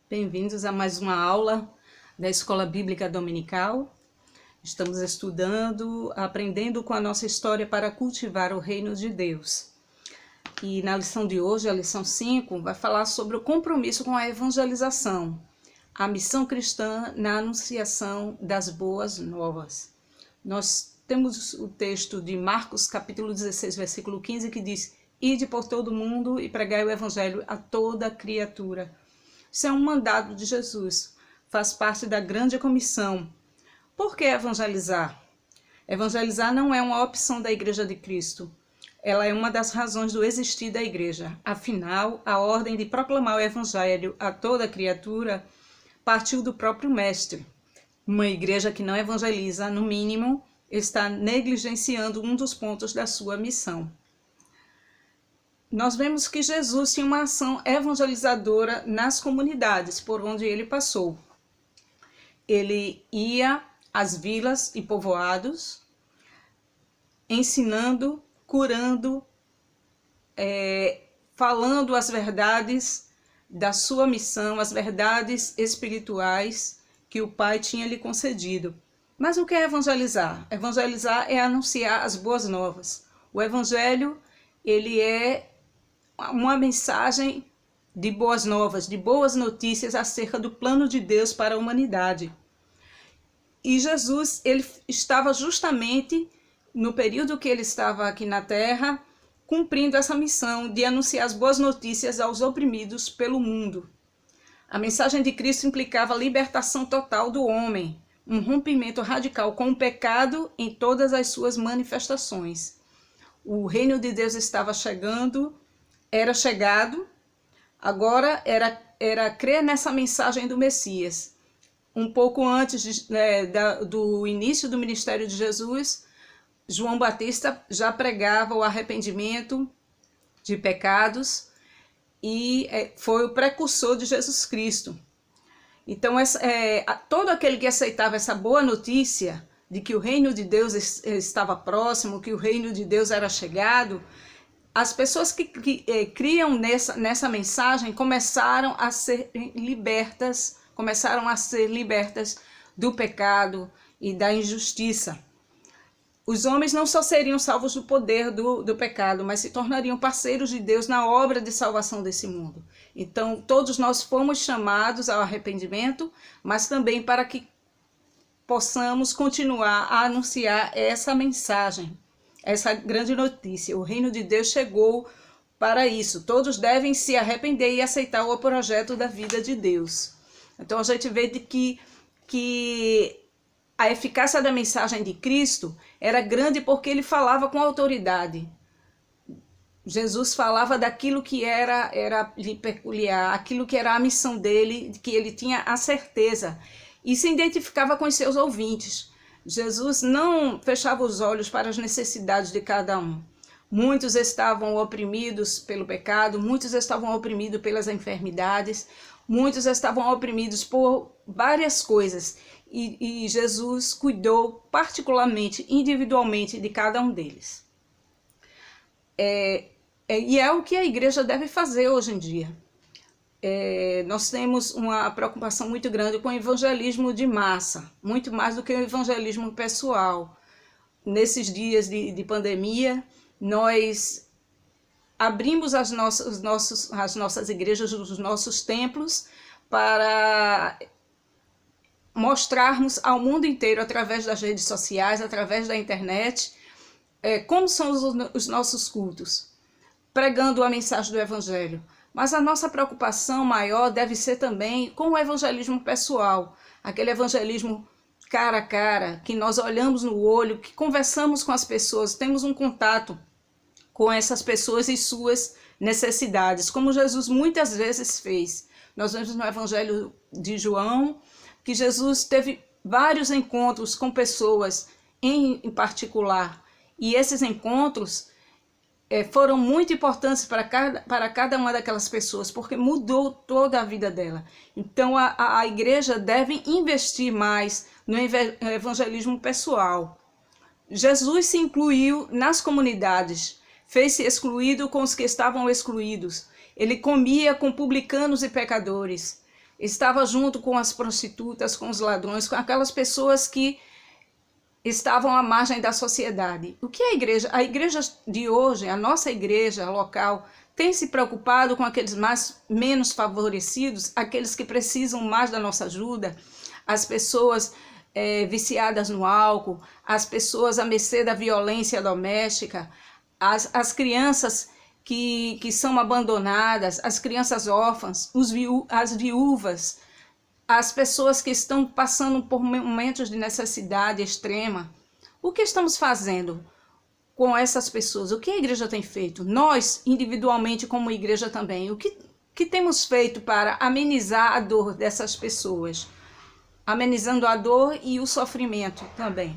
Bem-vindos a mais uma aula da Escola Bíblica Dominical. Estamos estudando, aprendendo com a nossa história para cultivar o reino de Deus. E na lição de hoje, a lição 5, vai falar sobre o compromisso com a evangelização, a missão cristã na anunciação das boas novas. Nós temos o texto de Marcos, capítulo 16, versículo 15, que diz: "Ide por todo o mundo e pregai o evangelho a toda criatura." Isso é um mandado de Jesus, faz parte da grande comissão. Por que evangelizar? Evangelizar não é uma opção da Igreja de Cristo. Ela é uma das razões do existir da Igreja. Afinal, a ordem de proclamar o Evangelho a toda criatura partiu do próprio Mestre. Uma igreja que não evangeliza, no mínimo, está negligenciando um dos pontos da sua missão. Nós vemos que Jesus tinha uma ação evangelizadora nas comunidades por onde ele passou. Ele ia às vilas e povoados, ensinando, curando, falando as verdades da sua missão, as verdades espirituais que o Pai tinha lhe concedido. Mas o que é evangelizar? Evangelizar é anunciar as boas novas. O Evangelho, ele é uma mensagem de boas novas, de boas notícias acerca do plano de Deus para a humanidade. E Jesus, ele estava justamente no período que ele estava aqui na Terra, cumprindo essa missão de anunciar as boas notícias aos oprimidos pelo mundo. A mensagem de Cristo implicava a libertação total do homem, um rompimento radical com o pecado em todas as suas manifestações. O reino de Deus estava chegado, agora era crer nessa mensagem do Messias. Um pouco antes do início do ministério de Jesus, João Batista já pregava o arrependimento de pecados e foi o precursor de Jesus Cristo. Então, todo aquele que aceitava essa boa notícia de que o reino de Deus estava próximo, que o reino de Deus era chegado, as pessoas que criam nessa mensagem começaram a ser libertas do pecado e da injustiça. Os homens não só seriam salvos do poder do pecado, mas se tornariam parceiros de Deus na obra de salvação desse mundo. Então, todos nós fomos chamados ao arrependimento, mas também para que possamos continuar a anunciar essa mensagem, essa grande notícia. O reino de Deus chegou para isso. Todos devem se arrepender e aceitar o projeto da vida de Deus. Então a gente vê que a eficácia da mensagem de Cristo era grande porque ele falava com autoridade. Jesus falava daquilo que era peculiar, aquilo que era a missão dele, que ele tinha a certeza, e se identificava com os seus ouvintes. Jesus não fechava os olhos para as necessidades de cada um. Muitos estavam oprimidos pelo pecado, muitos estavam oprimidos pelas enfermidades, muitos estavam oprimidos por várias coisas. E Jesus cuidou particularmente, individualmente, de cada um deles. E é o que a igreja deve fazer hoje em dia. Nós temos uma preocupação muito grande com o evangelismo de massa, muito mais do que o evangelismo pessoal. Nesses dias de pandemia, nós abrimos as nossas igrejas, os nossos templos, para mostrarmos ao mundo inteiro, através das redes sociais, através da internet, como são os nossos cultos, pregando a mensagem do Evangelho. Mas a nossa preocupação maior deve ser também com o evangelismo pessoal, aquele evangelismo cara a cara, que nós olhamos no olho, que conversamos com as pessoas, temos um contato com essas pessoas e suas necessidades, como Jesus muitas vezes fez. Nós vemos no Evangelho de João que Jesus teve vários encontros com pessoas em particular, e esses encontros foram muito importantes para cada uma daquelas pessoas, porque mudou toda a vida dela. Então a igreja deve investir mais no evangelismo pessoal. Jesus se incluiu nas comunidades, fez-se excluído com os que estavam excluídos. Ele comia com publicanos e pecadores. estava junto com as prostitutas, com os ladrões, com aquelas pessoas que estavam à margem da sociedade. O que é a igreja? A igreja de hoje, a nossa igreja local, tem se preocupado com aqueles menos favorecidos, aqueles que precisam mais da nossa ajuda, as pessoas viciadas no álcool, as pessoas à mercê da violência doméstica, as crianças que são abandonadas, as crianças órfãs, as viúvas, as pessoas que estão passando por momentos de necessidade extrema. O que estamos fazendo com essas pessoas? O que a igreja tem feito? Nós, individualmente, como igreja também, o que temos feito para amenizar a dor dessas pessoas? Amenizando a dor e o sofrimento também.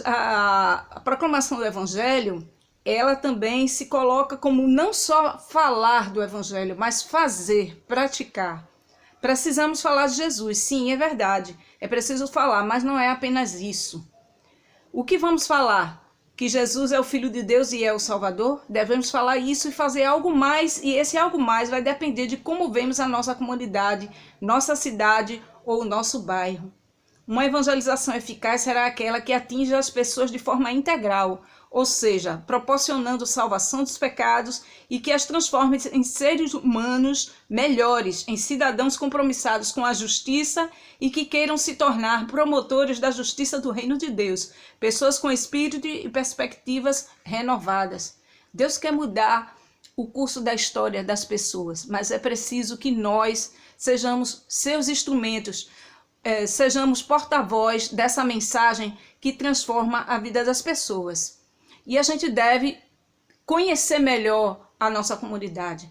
A proclamação do Evangelho, ela também se coloca como não só falar do Evangelho, mas fazer, praticar. Precisamos falar de Jesus, sim, é verdade, é preciso falar, mas não é apenas isso. O que vamos falar? Que Jesus é o Filho de Deus e é o Salvador? Devemos falar isso e fazer algo mais, e esse algo mais vai depender de como vemos a nossa comunidade, nossa cidade ou nosso bairro. Uma evangelização eficaz será aquela que atinge as pessoas de forma integral, ou seja, proporcionando salvação dos pecados e que as transforme em seres humanos melhores, em cidadãos compromissados com a justiça e que queiram se tornar promotores da justiça do reino de Deus, pessoas com espírito e perspectivas renovadas. Deus quer mudar o curso da história das pessoas, mas é preciso que nós sejamos seus instrumentos, sejamos porta-voz dessa mensagem que transforma a vida das pessoas. E a gente deve conhecer melhor a nossa comunidade.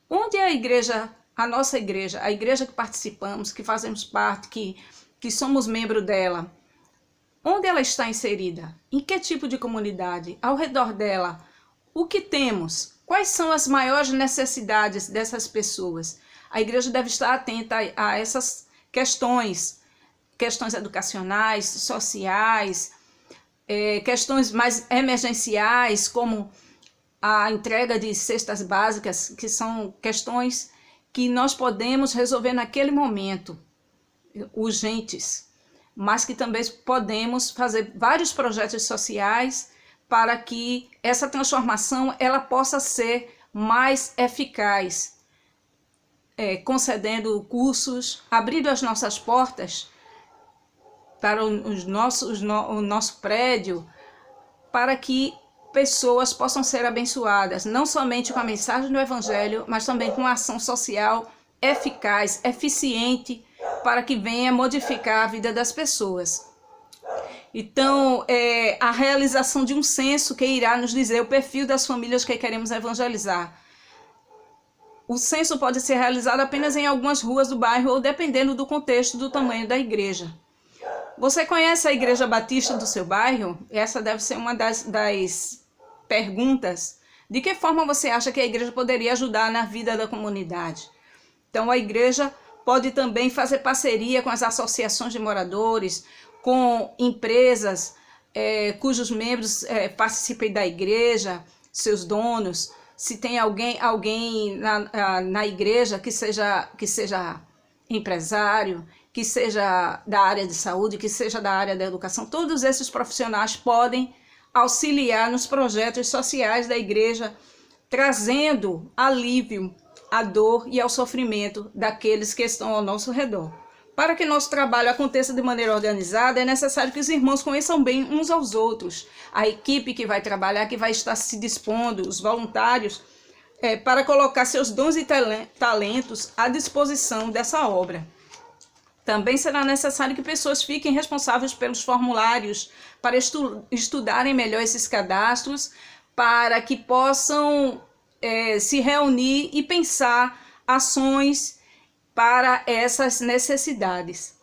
Onde é a igreja, a nossa igreja, a igreja que participamos, que fazemos parte, que somos membro dela? Onde ela está inserida? Em que tipo de comunidade? Ao redor dela, o que temos? Quais são as maiores necessidades dessas pessoas? A igreja deve estar atenta a essas questões educacionais, sociais, questões mais emergenciais, como a entrega de cestas básicas, que são questões que nós podemos resolver naquele momento, urgentes, mas que também podemos fazer vários projetos sociais para que essa transformação ela possa ser mais eficaz, concedendo cursos, abrindo as nossas portas para o nosso prédio, para que pessoas possam ser abençoadas, não somente com a mensagem do Evangelho, mas também com a ação social eficaz, eficiente, para que venha modificar a vida das pessoas. Então, a realização de um censo que irá nos dizer o perfil das famílias que queremos evangelizar. O censo pode ser realizado apenas em algumas ruas do bairro ou dependendo do contexto do tamanho da igreja. Você conhece a Igreja Batista do seu bairro? Essa deve ser uma das perguntas. De que forma você acha que a igreja poderia ajudar na vida da comunidade? Então, a igreja pode também fazer parceria com as associações de moradores, com empresas cujos membros participem da igreja, seus donos. Se tem alguém na igreja que seja empresário, que seja da área de saúde, que seja da área da educação, todos esses profissionais podem auxiliar nos projetos sociais da igreja, trazendo alívio à dor e ao sofrimento daqueles que estão ao nosso redor. Para que nosso trabalho aconteça de maneira organizada, é necessário que os irmãos conheçam bem uns aos outros. A equipe que vai trabalhar, que vai estar se dispondo, os voluntários, para colocar seus dons e talentos à disposição dessa obra. Também será necessário que pessoas fiquem responsáveis pelos formulários para estudarem melhor esses cadastros, para que possam se reunir e pensar ações para essas necessidades.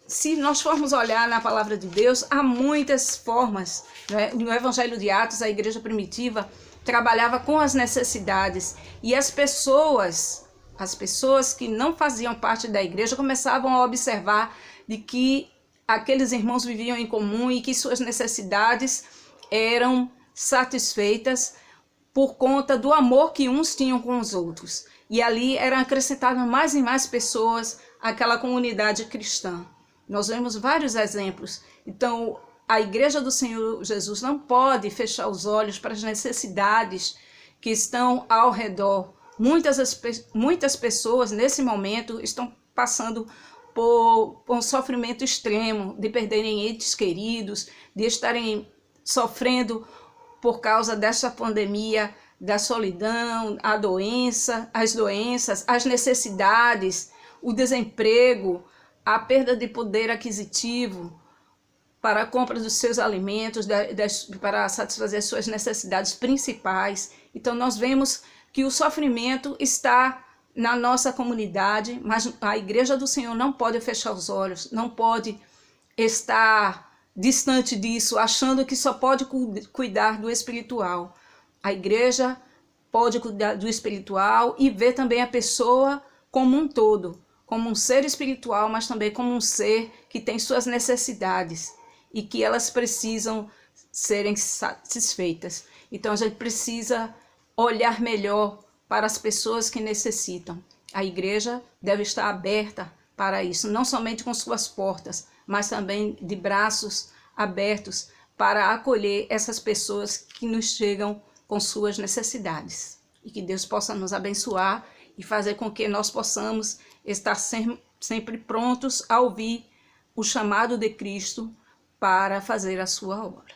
Se nós formos olhar na palavra de Deus, há muitas formas, né? No Evangelho de Atos, a igreja primitiva trabalhava com as necessidades e as pessoas que não faziam parte da igreja começavam a observar de que aqueles irmãos viviam em comum e que suas necessidades eram satisfeitas por conta do amor que uns tinham com os outros. e ali eram acrescentadas mais e mais pessoas àquela comunidade cristã. Nós vemos vários exemplos. Então, a Igreja do Senhor Jesus não pode fechar os olhos para as necessidades que estão ao redor. Muitas pessoas, nesse momento, estão passando por um sofrimento extremo, de perderem entes queridos, de estarem sofrendo por causa dessa pandemia, da solidão, a doença, as doenças, as necessidades, o desemprego, a perda de poder aquisitivo para a compra dos seus alimentos, para satisfazer suas necessidades principais. Então nós vemos que o sofrimento está na nossa comunidade, mas a Igreja do Senhor não pode fechar os olhos, não pode estar distante disso, achando que só pode cuidar do espiritual. A igreja pode cuidar do espiritual e ver também a pessoa como um todo, como um ser espiritual, mas também como um ser que tem suas necessidades e que elas precisam serem satisfeitas. Então a gente precisa olhar melhor para as pessoas que necessitam. A igreja deve estar aberta para isso, não somente com suas portas, mas também de braços abertos para acolher essas pessoas que nos chegam com suas necessidades. E que Deus possa nos abençoar e fazer com que nós possamos estar sempre prontos a ouvir o chamado de Cristo para fazer a sua obra.